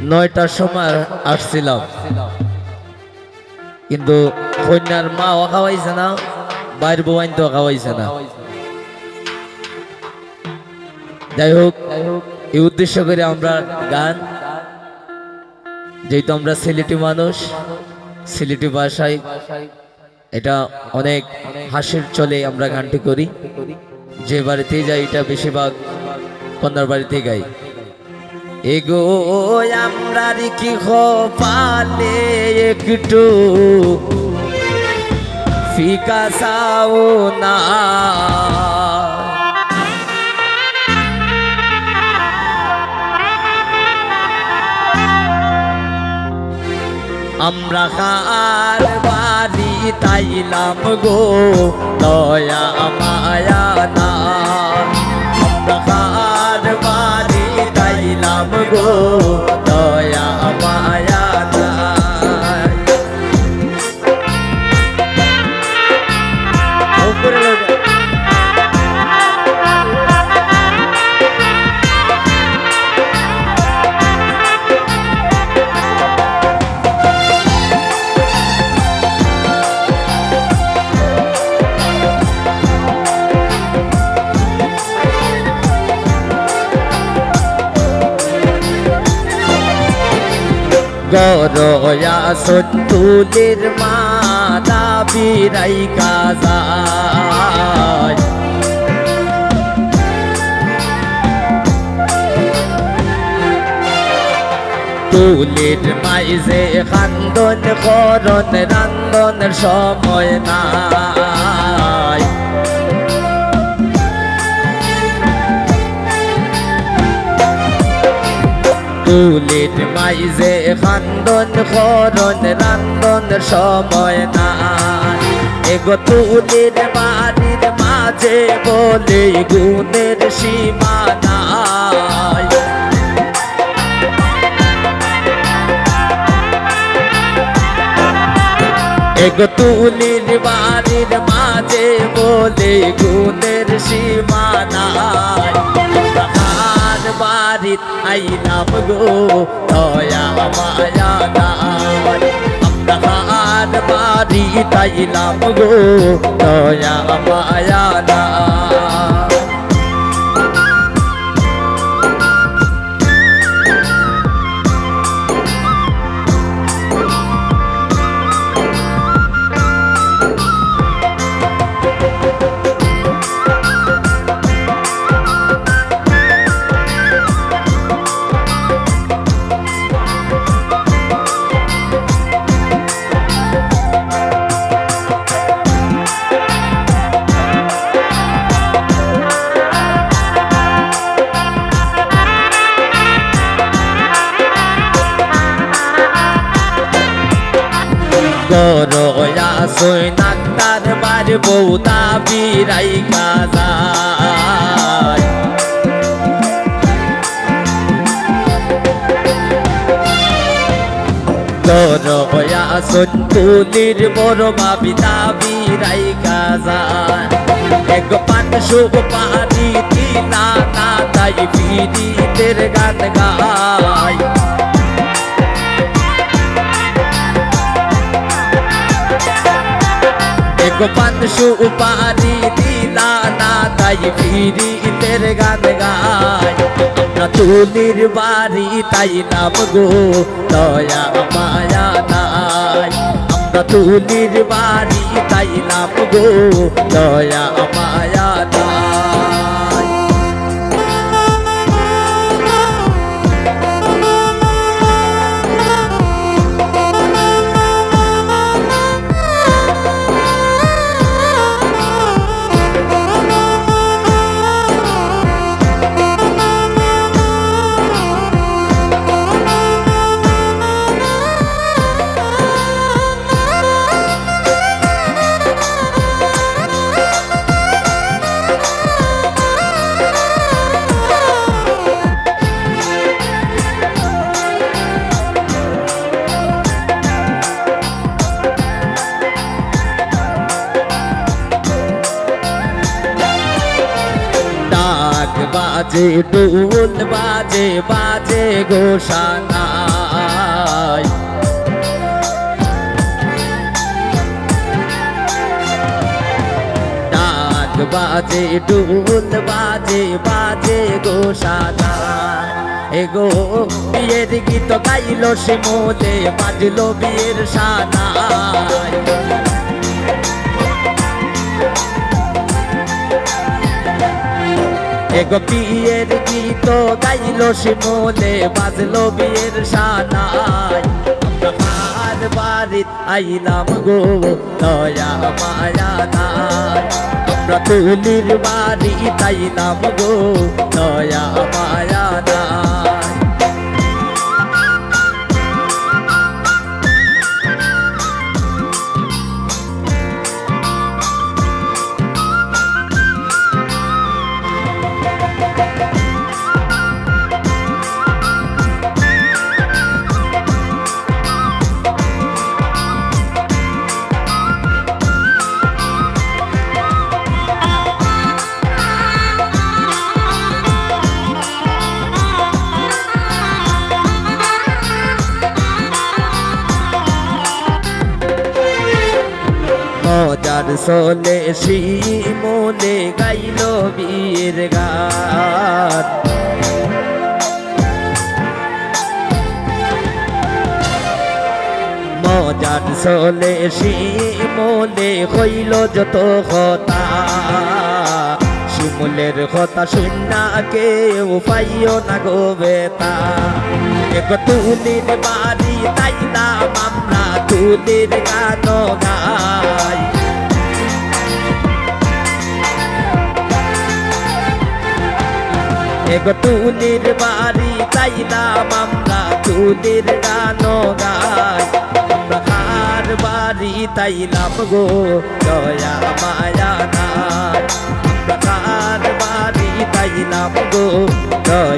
9টার সময় আসছিলাম, কিন্তু কন্যার মা খাওয়াইছে না, বাইর বউয়াইন তো খাওয়াইছে না। যাই হোক, এই উদ্দেশ্য করে আমরা গান, যেহেতু আমরা সিলেটি মানুষ, সিলেটি ভাষায় এটা অনেক হাসির চলে, আমরা গানটি করি। যে বাড়িতেই যাই এটা বেশিরভাগ কন্যার বাড়িতেই গাই। এগো আমরা কি পালে একটু ফিকা চাও না, আমরা কার বাড়ি তাইলাম গো দয়া মায়া না, আমরা কার বাড়ি তাইলাম গো দয়া মায়া না। গরয়া সন্তুলের মালা বিরাই কাজায়, তুলের মাইজে খান্দন করন রান্দনের সময় নাই, তুলের মাইজে খান্দন করন রান্দনের সময় নাই। এগো তুলের বাড়ির মাঝে বলে গুণের সীমা নাই, এগো তুলির বাড়ির মাঝে বলে গুণের সীমা নাই। কার বাড়িত আইলাম গো দয়া মায়া নাই, আমরা কার বাড়িত আইলাম গো দয়া মায়া নাই। গরয়া সৈনাক তার বার বৌদা বিরাই কাজায়, গরয়া সন্তুলির বড় বাবিতা বিরাই কাজায়। এক পান সুপারি দিনা না তাই পীড়িতের গান গায়, গোপান সুপারি দিলা না তাই পীড়িতের গান গায়। আমরা তুলির বাড়ি তাইলাম গো দয়া মায়া নাই, আমরা তুলির বাড়ি তাইলাম গো দয়া মায়া নাই। বাজে ঢোল বাজে বাজে গোসানা, বাজে ঢোল বাজে বাজে গো সানাই এগো বিয়ের গীত গাইলো শিমুলে বাজলো বিয়ের সানাই এগো বিয়ের গীত গাইলো শিমুলে বাজলো বিয়ের সানাই আমার বাড়িত আইলাম গো দয়া মায়া নাই আমরা তুলির বাড়িত আইলাম গো দয়া মায়া নাই মজার সোলে শিমুলে গাইলো বিয়ের গান মজার সোলে শিমুলে হইল যত কথা শিমুলের কথা শুনা কেউ পাইও না গো বেতা এক তুলির বাড়ি তাইলাম আমরা তুলির গান গাই এক তুলির বাড়ি তাইলাম আমরা তুলির গান গাই আমরা কার বাড়ি তাইলাম গো দয়া মায়া নাই আমরা কার বাড়ি তাইলাম গো দয়া